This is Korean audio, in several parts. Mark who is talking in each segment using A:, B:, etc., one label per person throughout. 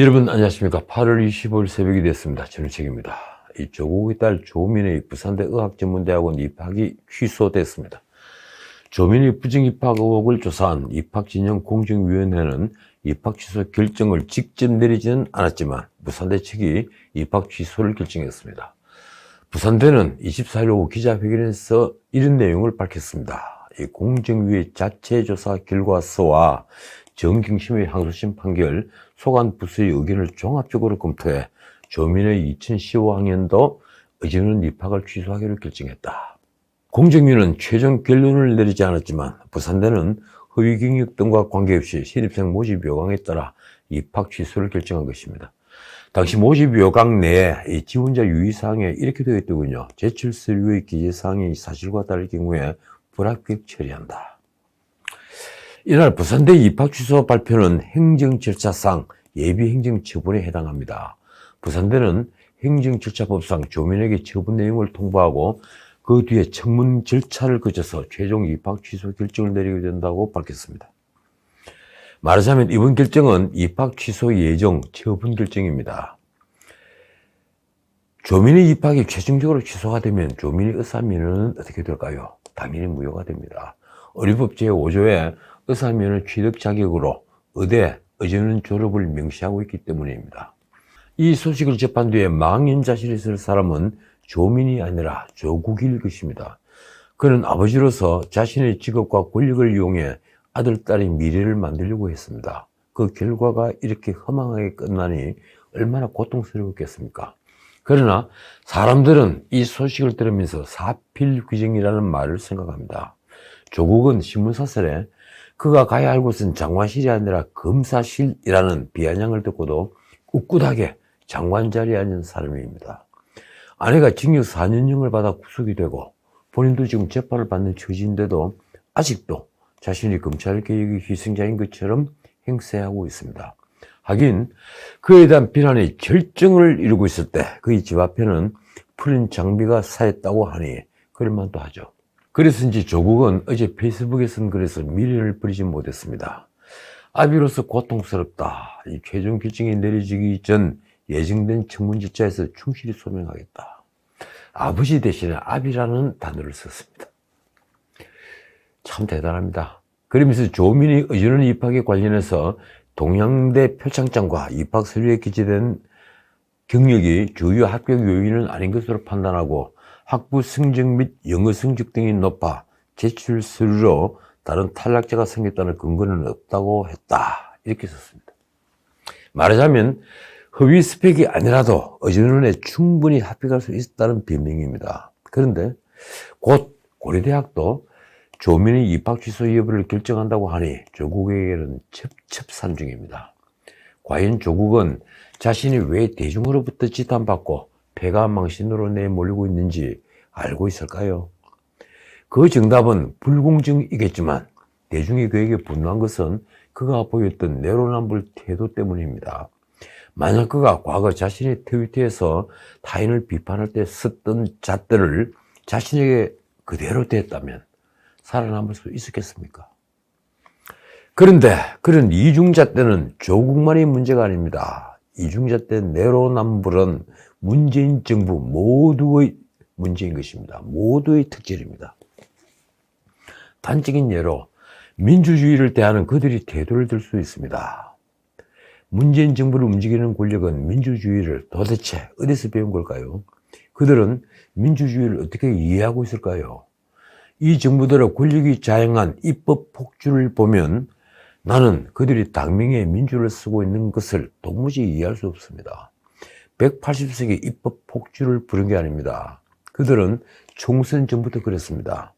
A: 여러분 안녕하십니까. 8월 25일 새벽이 됐습니다. 저는 책입니다. 이 조국의 딸 조민의 부산대 의학전문대학원 입학이 취소됐습니다. 조민의 부정입학 의혹을 조사한 입학진영공정위원회는 입학 취소 결정을 직접 내리지는 않았지만 부산대 측이 입학 취소를 결정했습니다. 부산대는 24일 오후 기자회견에서 이런 내용을 밝혔습니다. 이 공정위의 자체 조사 결과서와 정경심의 항소심 판결, 소관 부서의 의견을 종합적으로 검토해 조민의 2015학년도 의전원 입학을 취소하기로 결정했다. 공정위는 최종 결론을 내리지 않았지만 부산대는 허위 경력 등과 관계없이 신입생 모집 요강에 따라 입학 취소를 결정한 것입니다. 당시 모집 요강 내에 이 지원자 유의사항에 이렇게 되어 있더군요. 제출 서류의 기재사항이 사실과 다를 경우에 불합격 처리한다. 이날 부산대 입학 취소 발표는 행정 절차상 예비 행정 처분에 해당합니다. 부산대는 행정 절차법상 조민에게 처분 내용을 통보하고 그 뒤에 청문 절차를 거쳐서 최종 입학 취소 결정을 내리게 된다고 밝혔습니다. 말하자면 이번 결정은 입학 취소 예정 처분 결정입니다. 조민의 입학이 최종적으로 취소가 되면 조민의 의사면허는 어떻게 될까요? 당연히 무효가 됩니다. 의료법 제5조에 의사면허 취득 자격으로 의대, 의전원 졸업을 명시하고 있기 때문입니다. 이 소식을 접한 뒤에 망연자실에 있을 사람은 조민이 아니라 조국일 것입니다. 그는 아버지로서 자신의 직업과 권력을 이용해 아들, 딸의 미래를 만들려고 했습니다. 그 결과가 이렇게 허망하게 끝나니 얼마나 고통스러웠겠습니까? 그러나 사람들은 이 소식을 들으면서 사필귀정이라는 말을 생각합니다. 조국은 신문사설에 그가 가야 할 곳은 장관실이 아니라 검사실이라는 비아냥을 듣고도 꿋꿋하게 장관 자리에 앉은 사람입니다. 아내가 징역 4년형을 받아 구속이 되고 본인도 지금 재판을 받는 처지인데도 아직도 자신이 검찰개혁의 희생자인 것처럼 행세하고 있습니다. 하긴 그에 대한 비난의 결정을 이루고 있을 때 그의 집 앞에는 푸른 장비가 쌓였다고 하니 그럴만도 하죠. 그래서인지 조국은 어제 페이스북에 쓴 글에서 미련을 버리지 못했습니다. 아비로서 고통스럽다. 이 최종 결정이 내려지기 전 예정된 청문 절차에서 충실히 소명하겠다. 아버지 대신에 아비라는 단어를 썼습니다. 참 대단합니다. 그러면서 조민의 의전원 입학에 관련해서 동양대 표창장과 입학 서류에 기재된 경력이 주요 합격 요인은 아닌 것으로 판단하고 학부 성적 및 영어 성적 등이 높아 제출 서류로 다른 탈락자가 생겼다는 근거는 없다고 했다. 이렇게 썼습니다. 말하자면 허위 스펙이 아니라도 의전원에 충분히 합격할 수 있다는 변명입니다. 그런데 곧 고려대학도 조민의 입학 취소 여부를 결정한다고 하니 조국에게는 첩첩산중입니다. 과연 조국은 자신이 왜 대중으로부터 지탄받고 패가망신으로 내몰리고 있는지 알고 있을까요? 그 정답은 불공정이겠지만 대중이 그에게 분노한 것은 그가 보였던 내로남불 태도 때문입니다. 만약 그가 과거 자신의 트위터에서 타인을 비판할 때 썼던 잣들을 자신에게 그대로 됐다면 살아남을 수 있었겠습니까? 그런데 그런 이중잣대는 조국만의 문제가 아닙니다. 이중잣대 내로남불은 문재인 정부 모두의 문제인 것입니다. 모두의 특질입니다. 단적인 예로 민주주의를 대하는 그들이 태도를 들 수 있습니다. 문재인 정부를 움직이는 권력은 민주주의를 도대체 어디서 배운 걸까요? 그들은 민주주의를 어떻게 이해하고 있을까요? 이 정부들의 권력이 자행한 입법 폭주를 보면 나는 그들이 당명에 민주를 쓰고 있는 것을 도무지 이해할 수 없습니다. 180석의 입법 폭주를 부른 게 아닙니다. 그들은 총선 전부터 그랬습니다.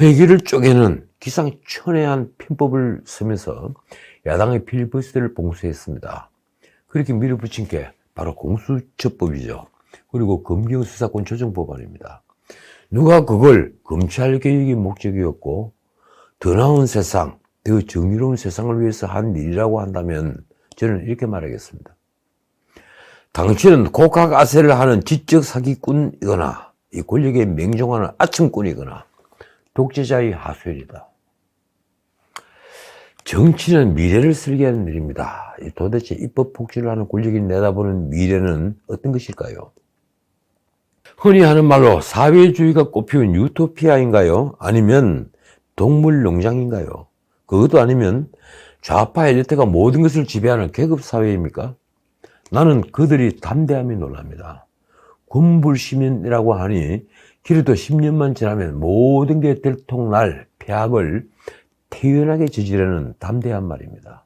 A: 회기를 쪼개는 기상천외한 편법을 쓰면서 야당의 필리버스터를 봉쇄했습니다. 그렇게 밀어붙인 게 바로 공수처법이죠. 그리고 검경수사권 조정법안입니다. 누가 그걸 검찰개혁의 목적이었고 더 나은 세상, 더 정의로운 세상을 위해서 한 일이라고 한다면 저는 이렇게 말하겠습니다. 당신은 곡학아세를 하는 지적 사기꾼이거나 이 권력에 맹종하는 아첨꾼이거나 독재자의 하수인이다. 정치는 미래를 설계하는 일입니다. 도대체 입법 폭주를 하는 권력이 내다보는 미래는 어떤 것일까요? 흔히 하는 말로 사회주의가 꽃피운 유토피아인가요? 아니면 동물농장인가요? 그것도 아니면 좌파 엘리트가 모든 것을 지배하는 계급사회입니까? 나는 그들이 담대함이 놀랍니다. 군불시민이라고 하니 길어도 10년만 지나면 모든 게 들통날 폐악을 태연하게 저지르는 담대한 말입니다.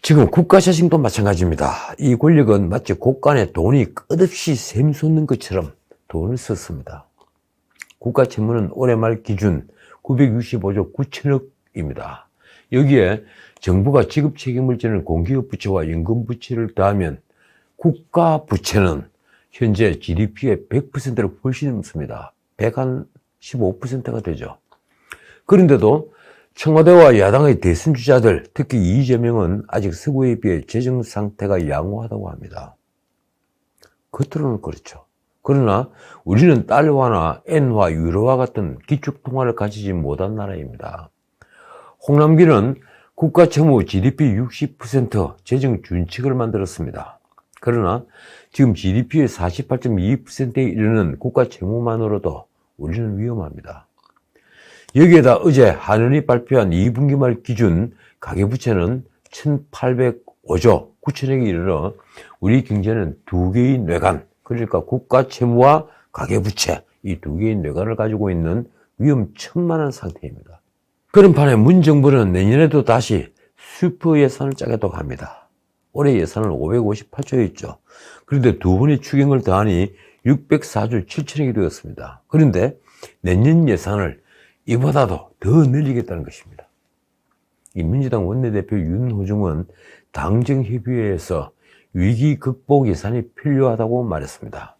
A: 지금 국가자신도 마찬가지입니다. 이 권력은 마치 곳간에 돈이 끝없이 샘솟는 것처럼 돈을 썼습니다. 국가 채무는 올해 말 기준 965조 9천억입니다. 여기에 정부가 지급 책임을 지는 공기업 부채와 연금 부채를 더하면 국가 부채는 현재 GDP의 100%를 훨씬 넘습니다. 115%가 되죠. 그런데도 청와대와 야당의 대선 주자들, 특히 이재명은 아직 서구에 비해 재정 상태가 양호하다고 합니다. 겉으로는 그렇죠. 그러나 우리는 달러화나 엔화, 유로화 같은 기축통화를 가지지 못한 나라입니다. 홍남기는 국가 채무 GDP 60% 재정 준칙을 만들었습니다. 그러나 지금 GDP의 48.2%에 이르는 국가 채무만으로도 우리는 위험합니다. 여기에다 어제 한은이 발표한 2분기 말 기준 가계부채는 1,805조 9천억에 이르러 우리 경제는 두 개의 뇌관, 그러니까 국가 채무와 가계부채, 이 두 개의 뇌관을 가지고 있는 위험천만한 상태입니다. 그런 판에 문 정부는 내년에도 다시 슈퍼 예산을 짜겠다고 합니다. 올해 예산은 558조였죠. 그런데 두 번의 추경을 더하니 604조 7천억이 되었습니다. 그런데 내년 예산을 이보다도 더 늘리겠다는 것입니다. 이 민주당 원내대표 윤호중은 당정협의회에서 위기 극복 예산이 필요하다고 말했습니다.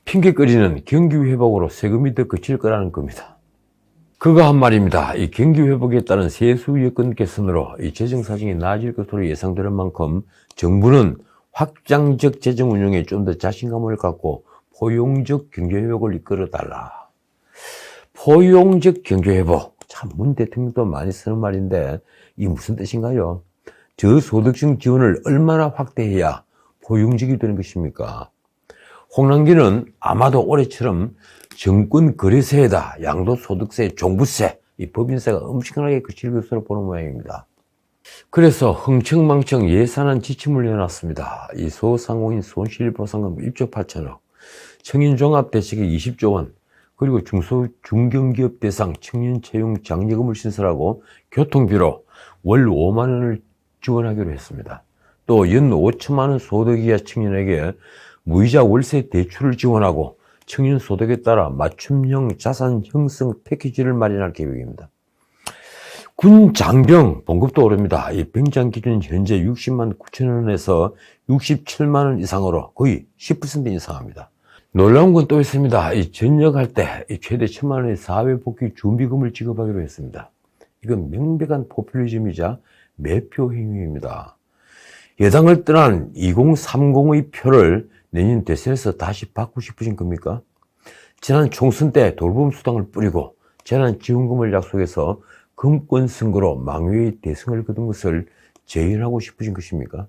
A: 핑계거리는 경기 회복으로 세금이 더 그칠 거라는 겁니다. 그가 한 말입니다. 이 경기 회복에 따른 세수 여건 개선으로 이 재정 사정이 나아질 것으로 예상되는 만큼 정부는 확장적 재정 운용에 좀 더 자신감을 갖고 포용적 경제 회복을 이끌어 달라. 포용적 경제회복, 참 문 대통령도 많이 쓰는 말인데 이게 무슨 뜻인가요? 저소득층 지원을 얼마나 확대해야 포용적이 되는 것입니까? 홍남기는 아마도 올해처럼 정권 거래세에다 양도소득세, 종부세, 이 법인세가 엄청나게 그칠 것으로 보는 모양입니다. 그래서 흥청망청 예산안 지침을 내놨습니다. 이 소상공인 손실보상금 1조 8천억, 청인종합대책이 20조 원, 그리고 중견기업 대상 청년 채용 장려금을 신설하고 교통비로 월 5만 원을 지원하기로 했습니다. 또 연 5천만 원 소득 이하 청년에게 무이자 월세 대출을 지원하고 청년 소득에 따라 맞춤형 자산 형성 패키지를 마련할 계획입니다. 군 장병 봉급도 오릅니다. 이 병장 기준 현재 60만 9천 원에서 67만 원 이상으로 거의 10% 인상합니다. 놀라운 건 또 있습니다. 이 전역할 때 최대 1,000만 원의 사회복귀 준비금을 지급하기로 했습니다. 이건 명백한 포퓰리즘이자 매표 행위입니다. 여당을 떠난 2030의 표를 내년 대선에서 다시 받고 싶으신 겁니까? 지난 총선 때 돌봄수당을 뿌리고 재난지원금을 약속해서 금권 선거로 망외의 대승을 거둔 것을 재현하고 싶으신 것입니까?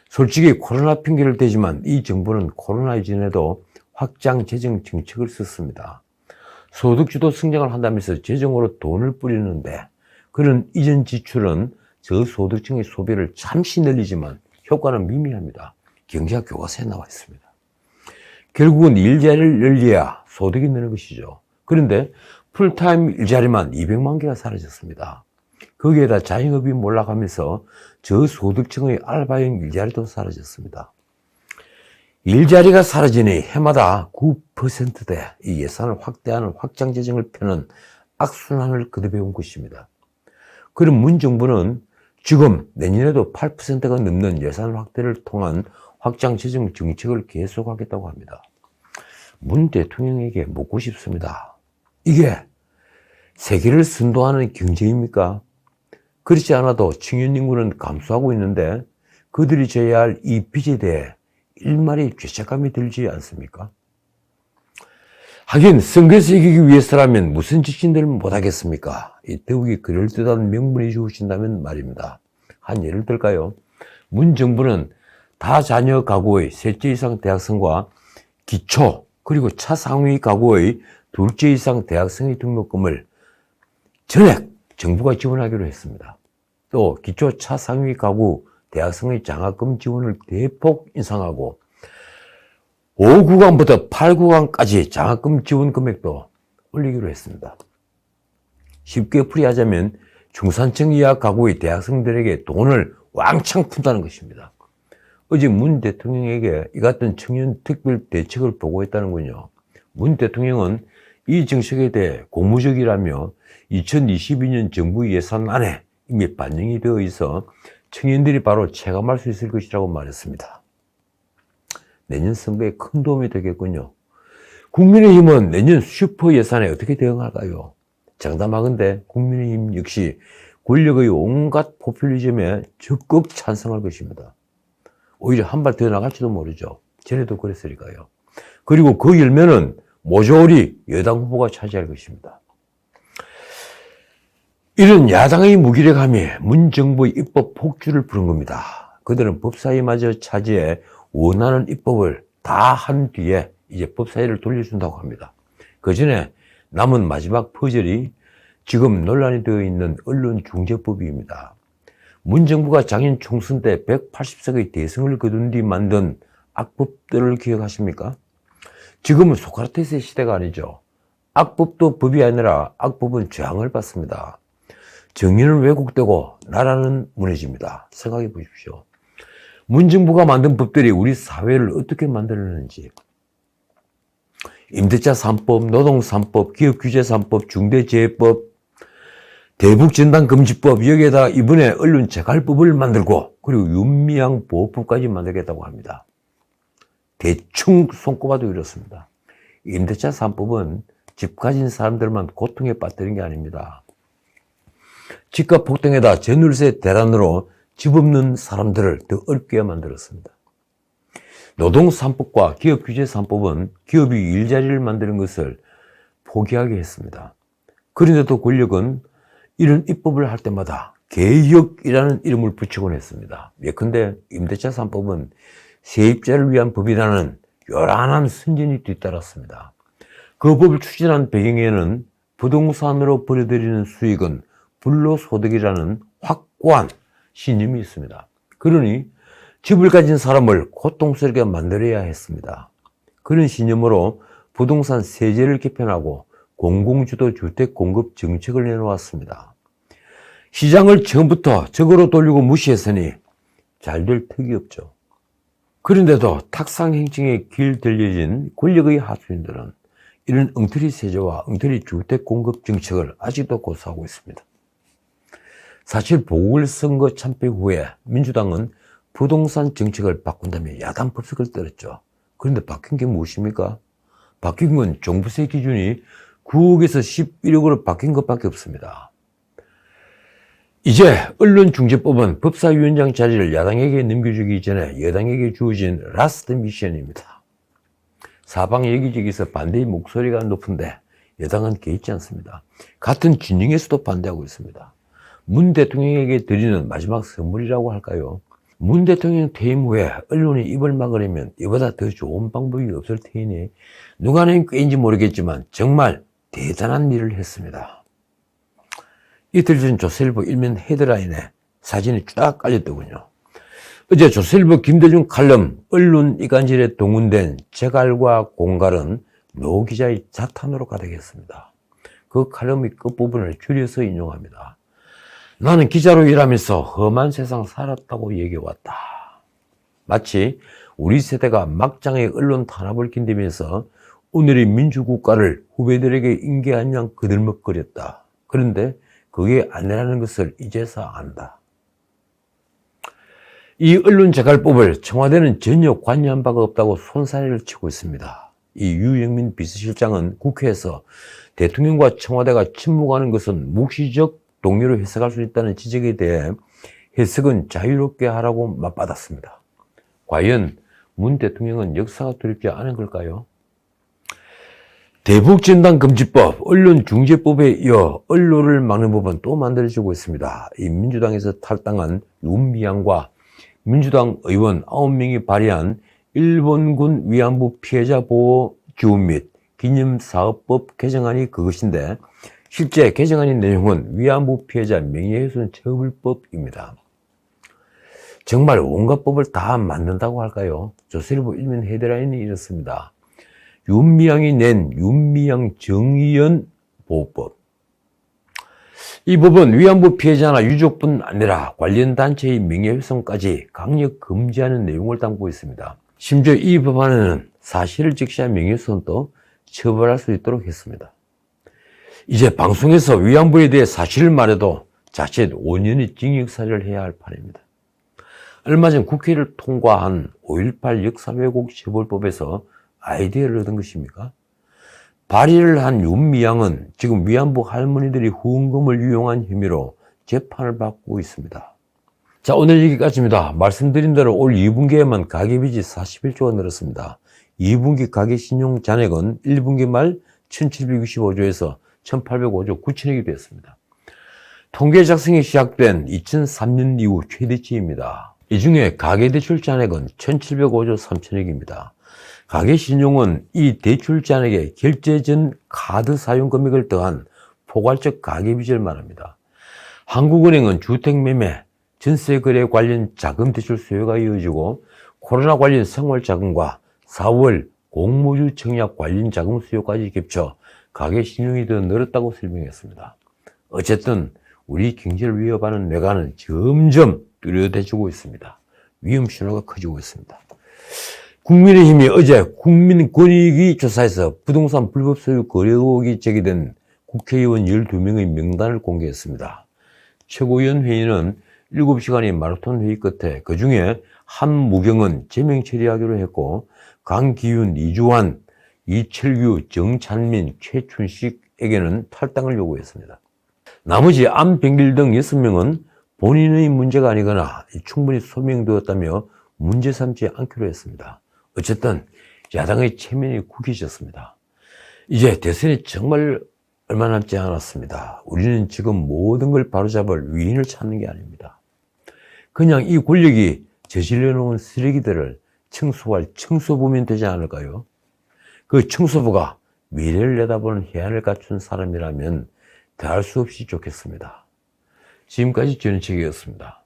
A: 솔직히 코로나 핑계를 대지만 이 정부는 코로나 이전에도 확장 재정 정책을 썼습니다. 소득주도 성장을 한다면서 재정으로 돈을 뿌리는데 그런 이전 지출은 저소득층의 소비를 잠시 늘리지만 효과는 미미합니다. 경제학 교과서에 나와 있습니다. 결국은 일자리를 늘려야 소득이 느는 것이죠. 그런데 풀타임 일자리만 200만 개가 사라졌습니다. 거기에다 자영업이 몰락하면서 저소득층의 알바형 일자리도 사라졌습니다. 일자리가 사라지니 해마다 9%대 이 예산을 확대하는 확장 재정을 펴는 악순환을 거듭해온 것입니다. 그럼 문 정부는 지금 내년에도 8%가 넘는 예산 확대를 통한 확장 재정 정책을 계속하겠다고 합니다. 문 대통령에게 묻고 싶습니다. 이게 세계를 선도하는 경제입니까? 그렇지 않아도 청년 인구는 감소하고 있는데 그들이 져야 할 이 빚에 대해 일말의 죄책감이 들지 않습니까? 하긴 선거에서 이기기 위해서라면 무슨 지침들을 못하겠습니까? 이 더욱이 그럴듯한 명분이 주어진다면 말입니다. 한 예를 들까요? 문 정부는 다자녀 가구의 셋째 이상 대학생과 기초 그리고 차상위 가구의 둘째 이상 대학생의 등록금을 전액 정부가 지원하기로 했습니다. 또 기초 차상위 가구 대학생의 장학금 지원을 대폭 인상하고 5구간부터 8구간까지 장학금 지원 금액도 올리기로 했습니다. 쉽게 풀이하자면 중산층 이하 가구의 대학생들에게 돈을 왕창 푼다는 것입니다. 어제 문 대통령에게 이 같은 청년 특별 대책을 보고했다는군요. 문 대통령은 이 정책에 대해 고무적이라며 2022년 정부 예산안에 이미 반영이 되어 있어 청년들이 바로 체감할 수 있을 것이라고 말했습니다. 내년 선거에 큰 도움이 되겠군요. 국민의힘은 내년 슈퍼 예산에 어떻게 대응할까요? 장담하건대 국민의힘 역시 권력의 온갖 포퓰리즘에 적극 찬성할 것입니다. 오히려 한 발 더 나갈지도 모르죠. 전에도 그랬으니까요. 그리고 그 열매는 모조리 여당 후보가 차지할 것입니다. 이런 야당의 무기력함이 문 정부의 입법 폭주를 부른 겁니다. 그들은 법사위마저 차지해 원하는 입법을 다 한 뒤에 이제 법사위를 돌려준다고 합니다. 그 전에 남은 마지막 퍼즐이 지금 논란이 되어 있는 언론중재법입니다. 문 정부가 작년 총선 때 180석의 대승을 거둔 뒤 만든 악법들을 기억하십니까? 지금은 소크라테스의 시대가 아니죠. 악법도 법이 아니라 악법은 저항을 받습니다. 정의는 왜곡되고 나라는 무너집니다. 생각해 보십시오. 문 정부가 만든 법들이 우리 사회를 어떻게 만들었는지. 임대차 3법, 노동 3법, 기업규제 3법, 중대재해법, 대북전단금지법, 여기에다 이번에 언론재갈법을 만들고 그리고 윤미향 보호법까지 만들겠다고 합니다. 대충 손꼽아도 이렇습니다. 임대차 3법은 집 가진 사람들만 고통에 빠뜨린 게 아닙니다. 집값 폭등에다 전월세 대란으로 집 없는 사람들을 더 어렵게 만들었습니다. 노동 3법과 기업 규제 3법은 기업이 일자리를 만드는 것을 포기하게 했습니다. 그런데도 권력은 이런 입법을 할 때마다 개혁이라는 이름을 붙이곤 했습니다. 예컨대 임대차 3법은 세입자를 위한 법이라는 요란한 선전이 뒤따랐습니다. 그 법을 추진한 배경에는 부동산으로 벌어들이는 수익은 불로소득이라는 확고한 신념이 있습니다. 그러니 집을 가진 사람을 고통스럽게 만들어야 했습니다. 그런 신념으로 부동산 세제를 개편하고 공공주도 주택 공급 정책을 내놓았습니다. 시장을 처음부터 적으로 돌리고 무시했으니 잘 될 턱이 없죠. 그런데도 탁상행정에 길 들려진 권력의 하수인들은 이런 엉터리 세제와 엉터리 주택 공급 정책을 아직도 고수하고 있습니다. 사실 보궐선거 참패 후에 민주당은 부동산 정책을 바꾼다며 야당 법석을 떨었죠. 그런데 바뀐 게 무엇입니까? 바뀐 건 종부세 기준이 9억에서 11억으로 바뀐 것밖에 없습니다. 이제 언론중재법은 법사위원장 자리를 야당에게 넘겨주기 전에 여당에게 주어진 라스트 미션입니다. 사방 여기저기서 반대의 목소리가 높은데 여당은 개의치 않습니다. 같은 진영에서도 반대하고 있습니다. 문 대통령에게 드리는 마지막 선물이라고 할까요? 문 대통령 퇴임 후에 언론이 입을 막으려면 이보다 더 좋은 방법이 없을 테니 누가 낸 꾀인지 모르겠지만 정말 대단한 일을 했습니다. 이틀 전 조선일보 일면 헤드라인에 사진이 쫙 깔렸더군요. 어제 조선일보 김대중 칼럼 언론 이간질에 동원된 재갈과 공갈은 노 기자의 자탄으로 가득했습니다. 그 칼럼의 끝부분을 줄여서 인용합니다. 나는 기자로 일하면서 험한 세상 살았다고 얘기해왔다. 마치 우리 세대가 막장의 언론 탄압을 견디면서 오늘의 민주국가를 후배들에게 인계한 양 그들먹거렸다. 그런데 그게 아니라는 것을 이제서 안다. 이 언론재갈법을 청와대는 전혀 관여한 바가 없다고 손사래를 치고 있습니다. 이 유영민 비서실장은 국회에서 대통령과 청와대가 침묵하는 것은 묵시적 동료로 해석할 수 있다는 지적에 대해 해석은 자유롭게 하라고 맞받았습니다. 과연 문 대통령은 역사가 두렵지 않은 걸까요? 대북전단금지법, 언론중재법에 이어 언론을 막는 법은 또 만들어지고 있습니다. 이 민주당에서 탈당한 윤미향과 민주당 의원 9명이 발의한 일본군 위안부 피해자 보호 기원 및 기념사업법 개정안이 그것인데, 실제 개정안의 내용은 위안부 피해자 명예훼손 처벌법입니다. 정말 온갖 법을 다 만든다고 할까요? 조선일보 일면 헤드라인이 이렇습니다. 윤미향이 낸 윤미향 정의연 보호법. 이 법은 위안부 피해자나 유족뿐 아니라 관련 단체의 명예훼손까지 강력 금지하는 내용을 담고 있습니다. 심지어 이 법안에는 사실을 적시한 명예훼손도 처벌할 수 있도록 했습니다. 이제 방송에서 위안부에 대해 사실을 말해도 자칫 5년의 징역살이를 해야 할 판입니다. 얼마 전 국회를 통과한 5.18 역사왜곡 처벌법에서 아이디어를 얻은 것입니까? 발의를 한 윤미향은 지금 위안부 할머니들이 후원금을 유용한 혐의로 재판을 받고 있습니다. 자, 오늘 여기까지입니다. 말씀드린 대로 올 2분기에만 가계빚이 41조가 늘었습니다. 2분기 가계신용 잔액은 1분기 말 1765조에서 1805조 9천억이 되었습니다. 통계 작성이 시작된 2003년 이후 최대치입니다. 이 중에 가계대출 잔액은 1705조 3천억입니다. 가계신용은 이 대출 잔액에 결제 전 카드 사용 금액을 더한 포괄적 가계빚을 말합니다. 한국은행은 주택매매, 전세거래 관련 자금 대출 수요가 이어지고 코로나 관련 생활자금과 4월 공모주 청약 관련 자금 수요까지 겹쳐 가계신용이 더 늘었다고 설명했습니다. 어쨌든 우리 경제를 위협하는 뇌관은 점점 뚜렷해지고 있습니다. 위험 신호가 커지고 있습니다. 국민의힘이 어제 국민권익위 조사에서 부동산 불법 소유 거래 의혹이 제기된 국회의원 12명의 명단을 공개했습니다. 최고위원 회의는 7시간의 마라톤 회의 끝에 그중에 한무경은 제명 처리하기로 했고, 강기훈, 이주환, 이철규, 정찬민, 최춘식에게는 탈당을 요구했습니다. 나머지 안병길 등 6명은 본인의 문제가 아니거나 충분히 소명되었다며 문제 삼지 않기로 했습니다. 어쨌든 야당의 체면이 굳혀졌습니다. 이제 대선이 정말 얼마 남지 않았습니다. 우리는 지금 모든 걸 바로잡을 위인을 찾는 게 아닙니다. 그냥 이 권력이 저질러 놓은 쓰레기들을 청소할 청소부면 되지 않을까요? 그 청소부가 미래를 내다보는 해안을 갖춘 사람이라면 더할 수 없이 좋겠습니다. 지금까지 전인책이었습니다.